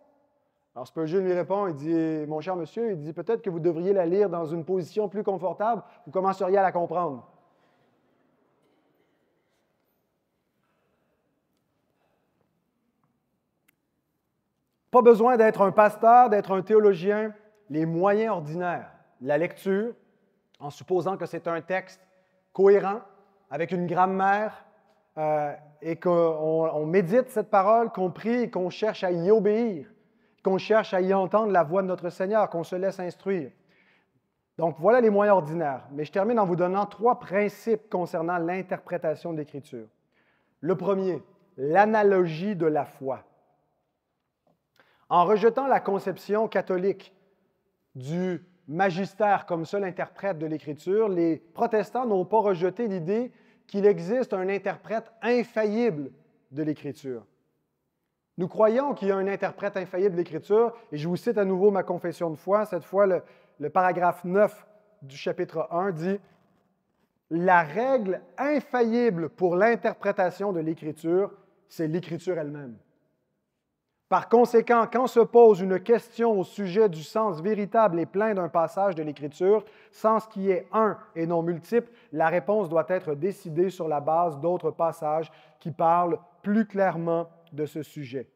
S1: Alors Spurgeon lui répond, il dit « Mon cher monsieur, il dit peut-être que vous devriez la lire dans une position plus confortable, vous commenceriez à la comprendre. » Pas besoin d'être un pasteur, d'être un théologien. Les moyens ordinaires, la lecture, en supposant que c'est un texte cohérent, avec une grammaire, et qu'on médite cette parole, qu'on prie et qu'on cherche à y obéir, qu'on cherche à y entendre la voix de notre Seigneur, qu'on se laisse instruire. Donc, voilà les moyens ordinaires. Mais je termine en vous donnant 3 principes concernant l'interprétation de l'Écriture. Le premier, l'analogie de la foi. En rejetant la conception catholique du magistère comme seul interprète de l'Écriture, les protestants n'ont pas rejeté l'idée qu'il existe un interprète infaillible de l'Écriture. Nous croyons qu'il y a un interprète infaillible de l'Écriture, et je vous cite à nouveau ma confession de foi. Cette fois, le paragraphe 9 du chapitre 1 dit « La règle infaillible pour l'interprétation de l'Écriture, c'est l'Écriture elle-même. Par conséquent, quand se pose une question au sujet du sens véritable et plein d'un passage de l'Écriture, sens qui est un et non multiple, la réponse doit être décidée sur la base d'autres passages qui parlent plus clairement de ce sujet. »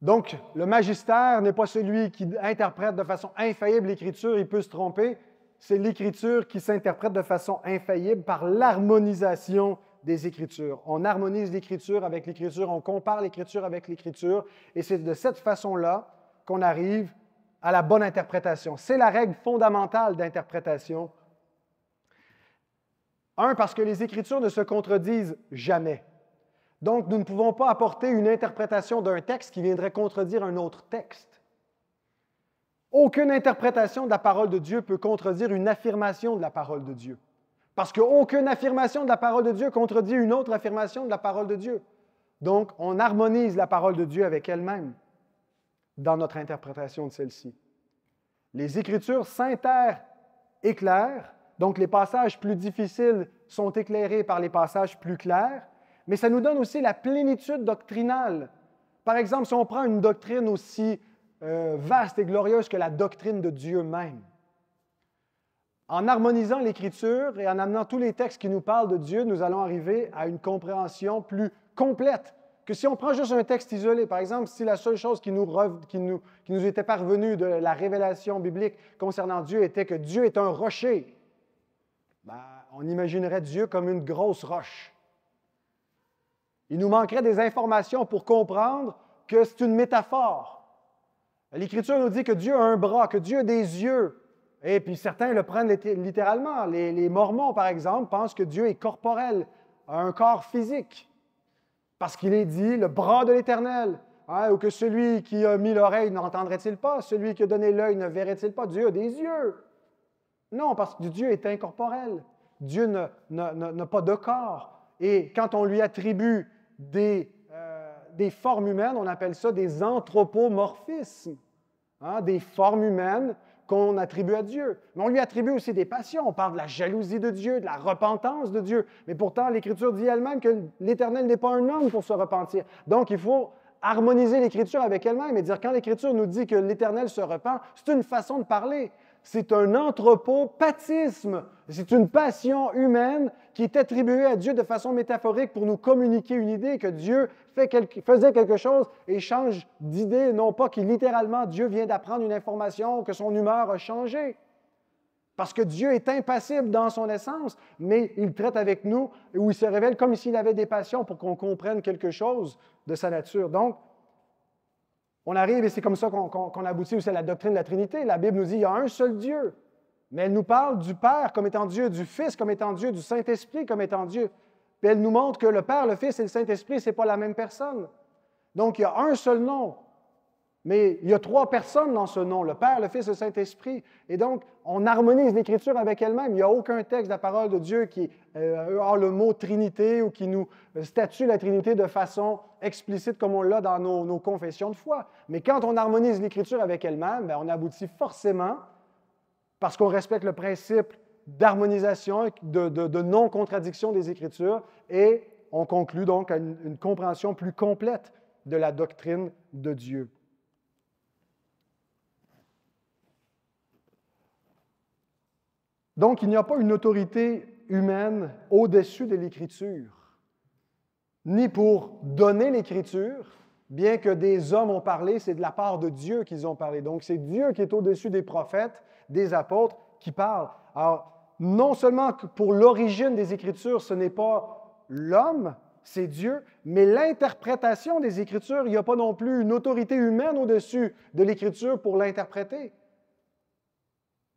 S1: Donc, le magistère n'est pas celui qui interprète de façon infaillible l'Écriture, il peut se tromper. C'est l'Écriture qui s'interprète de façon infaillible par l'harmonisation des Écritures. On harmonise l'Écriture avec l'Écriture, on compare l'Écriture avec l'Écriture, et c'est de cette façon-là qu'on arrive à la bonne interprétation. C'est la règle fondamentale d'interprétation. Un, parce que les Écritures ne se contredisent jamais. Donc, nous ne pouvons pas apporter une interprétation d'un texte qui viendrait contredire un autre texte. Aucune interprétation de la parole de Dieu peut contredire une affirmation de la parole de Dieu. Parce qu'aucune affirmation de la parole de Dieu contredit une autre affirmation de la parole de Dieu. Donc, on harmonise la parole de Dieu avec elle-même dans notre interprétation de celle-ci. Les Écritures s'inter-éclairent, donc les passages plus difficiles sont éclairés par les passages plus clairs, mais ça nous donne aussi la plénitude doctrinale. Par exemple, si on prend une doctrine aussi vaste et glorieuse que la doctrine de Dieu même, en harmonisant l'Écriture et en amenant tous les textes qui nous parlent de Dieu, nous allons arriver à une compréhension plus complète que si on prend juste un texte isolé. Par exemple, si la seule chose qui nous était parvenue de la révélation biblique concernant Dieu était que Dieu est un rocher, on imaginerait Dieu comme une grosse roche. Il nous manquerait des informations pour comprendre que c'est une métaphore. L'Écriture nous dit que Dieu a un bras, que Dieu a des yeux. Et puis certains le prennent littéralement. Les Mormons, par exemple, pensent que Dieu est corporel, a un corps physique, parce qu'il est dit le bras de l'Éternel, ou que celui qui a mis l'oreille n'entendrait-il pas, celui qui a donné l'œil ne verrait-il pas, Dieu a des yeux. Non, parce que Dieu est incorporel. Dieu n'a pas de corps. Et quand on lui attribue des formes humaines, on appelle ça des anthropomorphismes, des formes humaines qu'on attribue à Dieu. Mais on lui attribue aussi des passions. On parle de la jalousie de Dieu, de la repentance de Dieu. Mais pourtant, l'Écriture dit elle-même que l'Éternel n'est pas un homme pour se repentir. Donc, il faut harmoniser l'Écriture avec elle-même et dire quand l'Écriture nous dit que l'Éternel se repent, c'est une façon de parler. C'est un anthropopathisme. C'est une passion humaine qui est attribuée à Dieu de façon métaphorique pour nous communiquer une idée que Dieu faisait quelque chose et change d'idée, non pas que littéralement Dieu vient d'apprendre une information, que son humeur a changé. Parce que Dieu est impassible dans son essence, mais il traite avec nous ou il se révèle comme s'il avait des passions pour qu'on comprenne quelque chose de sa nature. Donc, on arrive, et c'est comme ça qu'on aboutit aussi à la doctrine de la Trinité. La Bible nous dit qu'il y a un seul Dieu, mais elle nous parle du Père comme étant Dieu, du Fils comme étant Dieu, du Saint-Esprit comme étant Dieu. Puis elle nous montre que le Père, le Fils et le Saint-Esprit, ce n'est pas la même personne. Donc, il y a un seul nom, Mais il y a 3 personnes dans ce nom, le Père, le Fils et le Saint-Esprit. Et donc, on harmonise l'Écriture avec elle-même. Il n'y a aucun texte de la parole de Dieu qui a le mot Trinité ou qui nous statue la Trinité de façon explicite comme on l'a dans nos confessions de foi. Mais quand on harmonise l'Écriture avec elle-même, bien, on aboutit forcément, parce qu'on respecte le principe d'harmonisation, de non-contradiction des Écritures, et on conclut donc à une compréhension plus complète de la doctrine de Dieu. Donc, il n'y a pas une autorité humaine au-dessus de l'Écriture, ni pour donner l'Écriture, bien que des hommes ont parlé, c'est de la part de Dieu qu'ils ont parlé. Donc, c'est Dieu qui est au-dessus des prophètes, des apôtres qui parlent. Alors, non seulement pour l'origine des Écritures, ce n'est pas l'homme, c'est Dieu, mais l'interprétation des Écritures, il n'y a pas non plus une autorité humaine au-dessus de l'Écriture pour l'interpréter.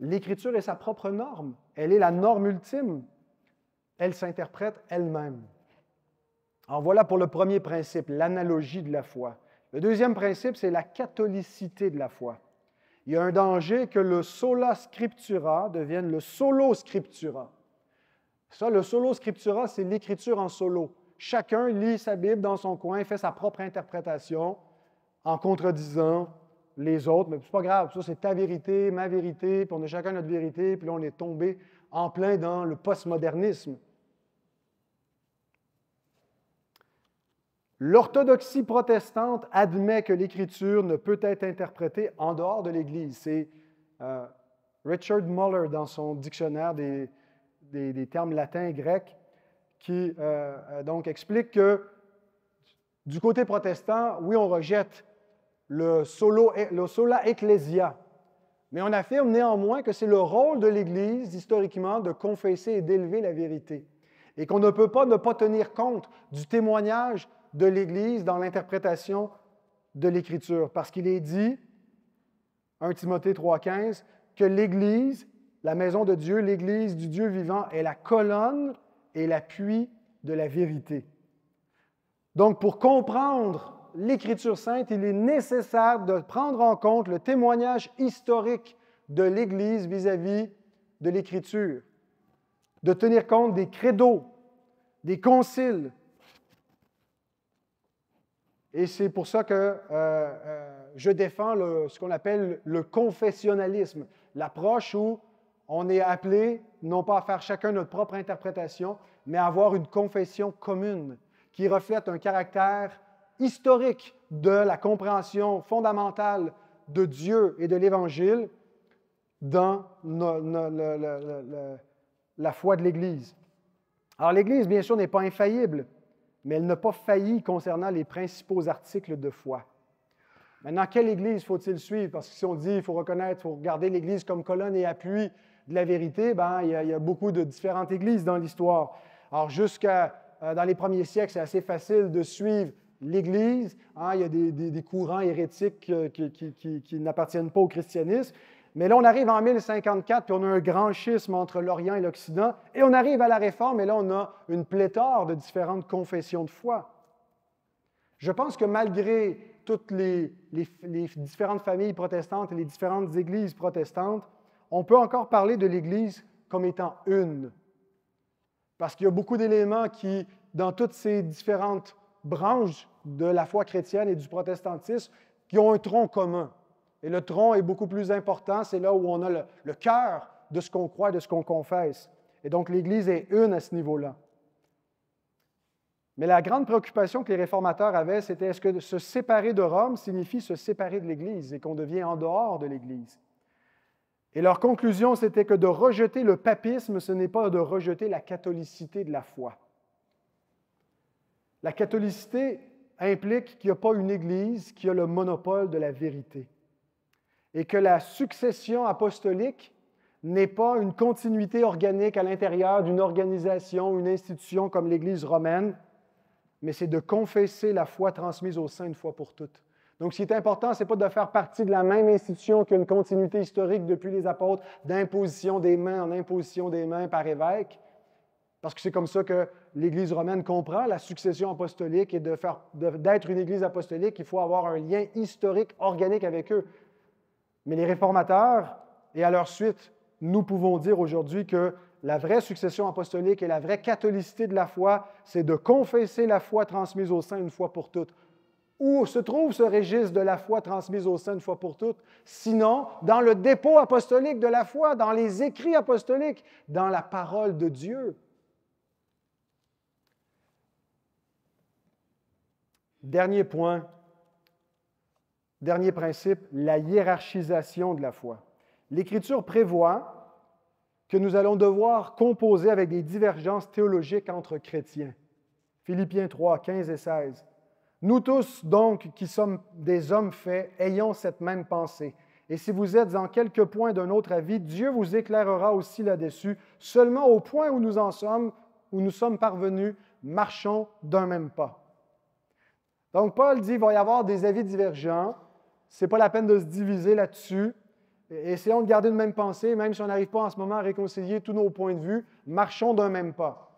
S1: L'Écriture est sa propre norme. Elle est la norme ultime. Elle s'interprète elle-même. Alors voilà pour le premier principe, l'analogie de la foi. Le deuxième principe, c'est la catholicité de la foi. Il y a un danger que le sola scriptura devienne le solo scriptura. Ça, le solo scriptura, c'est l'Écriture en solo. Chacun lit sa Bible dans son coin, fait sa propre interprétation en contredisant les autres, mais c'est pas grave, ça c'est ta vérité, ma vérité, puis on a chacun notre vérité, puis là on est tombé en plein dans le postmodernisme. L'orthodoxie protestante admet que l'Écriture ne peut être interprétée en dehors de l'Église. C'est Richard Muller, dans son dictionnaire des termes latins et grecs, qui donc explique que du côté protestant, oui, on rejette le sola ecclesia, mais on affirme néanmoins que c'est le rôle de l'Église, historiquement, de confesser et d'élever la vérité, et qu'on ne peut pas ne pas tenir compte du témoignage de l'Église dans l'interprétation de l'Écriture, parce qu'il est dit, 1 Timothée 3,15, que l'Église, la maison de Dieu, l'Église du Dieu vivant, est la colonne et l'appui de la vérité. Donc, pour comprendre l'Écriture sainte, il est nécessaire de prendre en compte le témoignage historique de l'Église vis-à-vis de l'Écriture, de tenir compte des credos, des conciles. Et c'est pour ça que je défends ce qu'on appelle le confessionnalisme, l'approche où on est appelé non pas à faire chacun notre propre interprétation, mais à avoir une confession commune qui reflète un caractère historique de la compréhension fondamentale de Dieu et de l'Évangile dans la foi de l'Église. Alors l'Église, bien sûr, n'est pas infaillible, mais elle n'a pas failli concernant les principaux articles de foi. Maintenant, quelle Église faut-il suivre? Parce que si on dit qu'il faut reconnaître, il faut regarder l'Église comme colonne et appui de la vérité, bien, il y a beaucoup de différentes Églises dans l'histoire. Alors, dans les premiers siècles, c'est assez facile de suivre l'Église. Il y a des courants hérétiques qui n'appartiennent pas au christianisme. Mais là, on arrive en 1054, puis on a un grand schisme entre l'Orient et l'Occident, et on arrive à la Réforme, et là, on a une pléthore de différentes confessions de foi. Je pense que malgré toutes les différentes familles protestantes et les différentes églises protestantes, on peut encore parler de l'Église comme étant une. Parce qu'il y a beaucoup d'éléments qui, dans toutes ces différentes branches de la foi chrétienne et du protestantisme, qui ont un tronc commun. Et le tronc est beaucoup plus important, c'est là où on a le cœur de ce qu'on croit, de ce qu'on confesse. Et donc l'Église est une à ce niveau-là. Mais la grande préoccupation que les réformateurs avaient, c'était est-ce que se séparer de Rome signifie se séparer de l'Église et qu'on devient en dehors de l'Église? Et leur conclusion, c'était que de rejeter le papisme, ce n'est pas de rejeter la catholicité de la foi. La catholicité implique qu'il n'y a pas une Église qui a le monopole de la vérité et que la succession apostolique n'est pas une continuité organique à l'intérieur d'une organisation, une institution comme l'Église romaine, mais c'est de confesser la foi transmise au sein une fois pour toutes. Donc, ce qui est important, ce n'est pas de faire partie de la même institution qu'une continuité historique depuis les apôtres, d'imposition des mains en imposition des mains par évêque, parce que c'est comme ça que l'Église romaine comprend la succession apostolique et d'être une Église apostolique, il faut avoir un lien historique, organique avec eux. Mais les réformateurs, et à leur suite, nous pouvons dire aujourd'hui que la vraie succession apostolique et la vraie catholicité de la foi, c'est de confesser la foi transmise aux saints une fois pour toutes. Où se trouve ce registre de la foi transmise aux saints une fois pour toutes? Sinon, dans le dépôt apostolique de la foi, dans les écrits apostoliques, dans la parole de Dieu. Dernier point, dernier principe, la hiérarchisation de la foi. L'Écriture prévoit que nous allons devoir composer avec des divergences théologiques entre chrétiens. Philippiens 3, 15 et 16. Nous tous, donc, qui sommes des hommes faits, ayons cette même pensée. Et si vous êtes en quelque point d'un autre avis, Dieu vous éclairera aussi là-dessus. Seulement au point où nous en sommes, où nous sommes parvenus, marchons d'un même pas. Donc, Paul dit qu'il va y avoir des avis divergents. Ce n'est pas la peine de se diviser là-dessus. Essayons de garder une même pensée, même si on n'arrive pas en ce moment à réconcilier tous nos points de vue, marchons d'un même pas.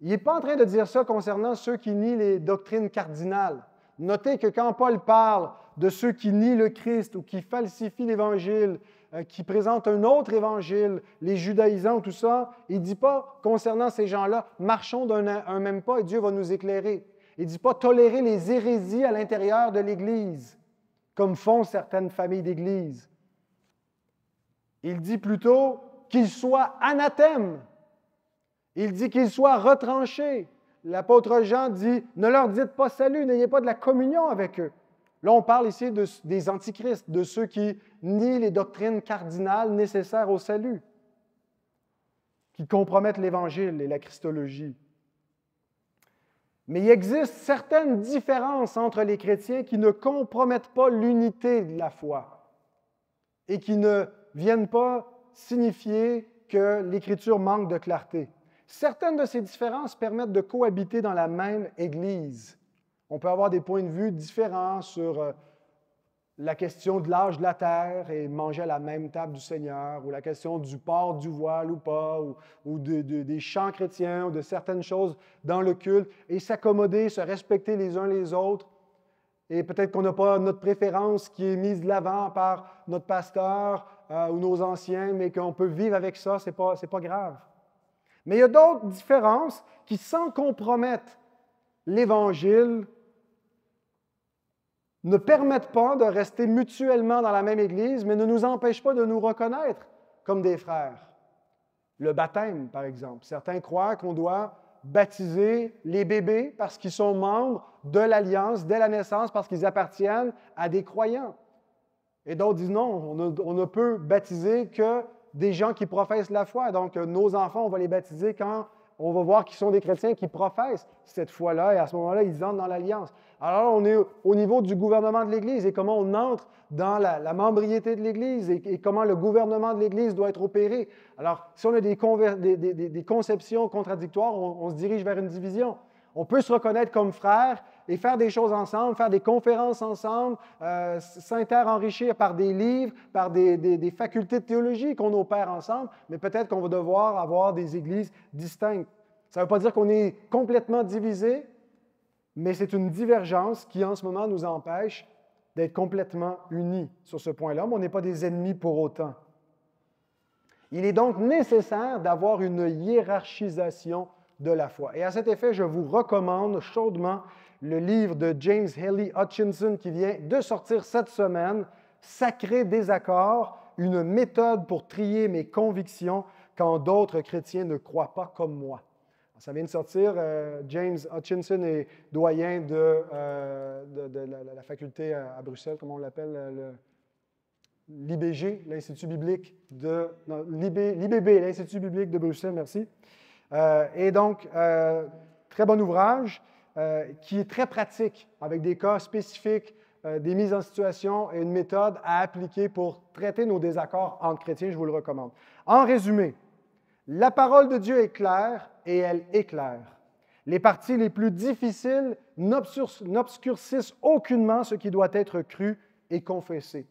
S1: Il n'est pas en train de dire ça concernant ceux qui nient les doctrines cardinales. Notez que quand Paul parle de ceux qui nient le Christ ou qui falsifient l'Évangile, qui présentent un autre Évangile, les judaïsants, tout ça, il ne dit pas concernant ces gens-là, marchons d'un même pas et Dieu va nous éclairer. Il ne dit pas tolérer les hérésies à l'intérieur de l'Église, comme font certaines familles d'Église. Il dit plutôt qu'ils soient anathèmes. Il dit qu'ils soient retranchés. L'apôtre Jean dit, ne leur dites pas salut, n'ayez pas de la communion avec eux. Là, on parle ici des antichrists, de ceux qui nient les doctrines cardinales nécessaires au salut, qui compromettent l'Évangile et la Christologie. Mais il existe certaines différences entre les chrétiens qui ne compromettent pas l'unité de la foi et qui ne viennent pas signifier que l'Écriture manque de clarté. Certaines de ces différences permettent de cohabiter dans la même Église. On peut avoir des points de vue différents sur la question de l'âge de la terre et manger à la même table du Seigneur, ou la question du port du voile ou pas, ou des chants chrétiens, ou de certaines choses dans le culte, et s'accommoder, se respecter les uns les autres. Et peut-être qu'on n'a pas notre préférence qui est mise de l'avant par notre pasteur ou nos anciens, mais qu'on peut vivre avec ça, c'est pas grave. Mais il y a d'autres différences qui, sans compromettre l'Évangile, ne permettent pas de rester mutuellement dans la même Église, mais ne nous empêchent pas de nous reconnaître comme des frères. Le baptême, par exemple. Certains croient qu'on doit baptiser les bébés parce qu'ils sont membres de l'Alliance dès la naissance, parce qu'ils appartiennent à des croyants. Et d'autres disent non, on ne peut baptiser que des gens qui professent la foi. Donc, nos enfants, on va les baptiser quand on va voir qu'ils sont des chrétiens qui professent cette foi-là, et à ce moment-là, ils entrent dans l'Alliance. Alors, on est au niveau du gouvernement de l'Église et comment on entre dans la membriété de l'Église et comment le gouvernement de l'Église doit être opéré. Alors, si on a des conceptions contradictoires, on se dirige vers une division. On peut se reconnaître comme frères et faire des choses ensemble, faire des conférences ensemble, s'inter-enrichir par des livres, par des facultés de théologie qu'on opère ensemble, mais peut-être qu'on va devoir avoir des églises distinctes. Ça ne veut pas dire qu'on est complètement divisé, mais c'est une divergence qui, en ce moment, nous empêche d'être complètement unis sur ce point-là, mais on n'est pas des ennemis pour autant. Il est donc nécessaire d'avoir une hiérarchisation de la foi. Et à cet effet, je vous recommande chaudement le livre de James Haley Hutchinson qui vient de sortir cette semaine, « Sacré désaccord, une méthode pour trier mes convictions quand d'autres chrétiens ne croient pas comme moi ». Ça vient de sortir. James Hutchinson est doyen de la faculté à Bruxelles, comment on l'appelle, l'IBG, l'Institut biblique de... Non, l'IBB, l'Institut biblique de Bruxelles, merci. Et donc, très bon ouvrage qui est très pratique, avec des cas spécifiques, des mises en situation et une méthode à appliquer pour traiter nos désaccords entre chrétiens, je vous le recommande. En résumé, la parole de Dieu est claire et elle éclaire. Les parties les plus difficiles n'obscurcissent aucunement ce qui doit être cru et confessé.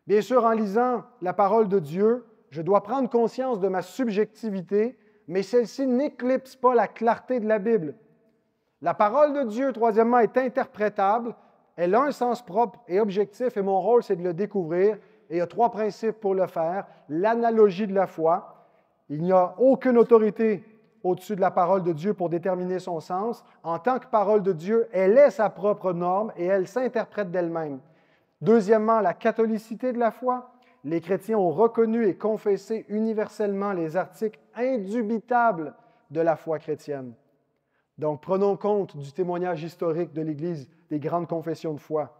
S1: Bien sûr, en lisant la parole de Dieu, je dois prendre conscience de ma subjectivité, mais celle-ci n'éclipse pas la clarté de la Bible. La parole de Dieu, troisièmement, est interprétable. Elle a un sens propre et objectif, et mon rôle, c'est de le découvrir. Et il y a 3 principes pour le faire. L'analogie de la foi. Il n'y a aucune autorité au-dessus de la parole de Dieu pour déterminer son sens. En tant que parole de Dieu, elle est sa propre norme et elle s'interprète d'elle-même. Deuxièmement, la catholicité de la foi. Les chrétiens ont reconnu et confessé universellement les articles indubitables de la foi chrétienne. Donc, prenons compte du témoignage historique de l'Église des grandes confessions de foi.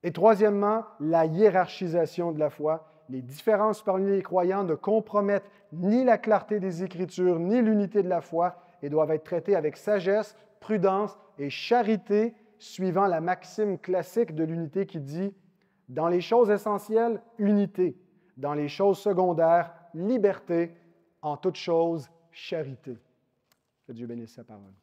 S1: Et troisièmement, la hiérarchisation de la foi. Les différences parmi les croyants ne compromettent ni la clarté des Écritures, ni l'unité de la foi, et doivent être traitées avec sagesse, prudence et charité, suivant la maxime classique de l'unité qui dit « Dans les choses essentielles, unité. Dans les choses secondaires, liberté. En toutes choses, charité. » Que Dieu bénisse sa parole.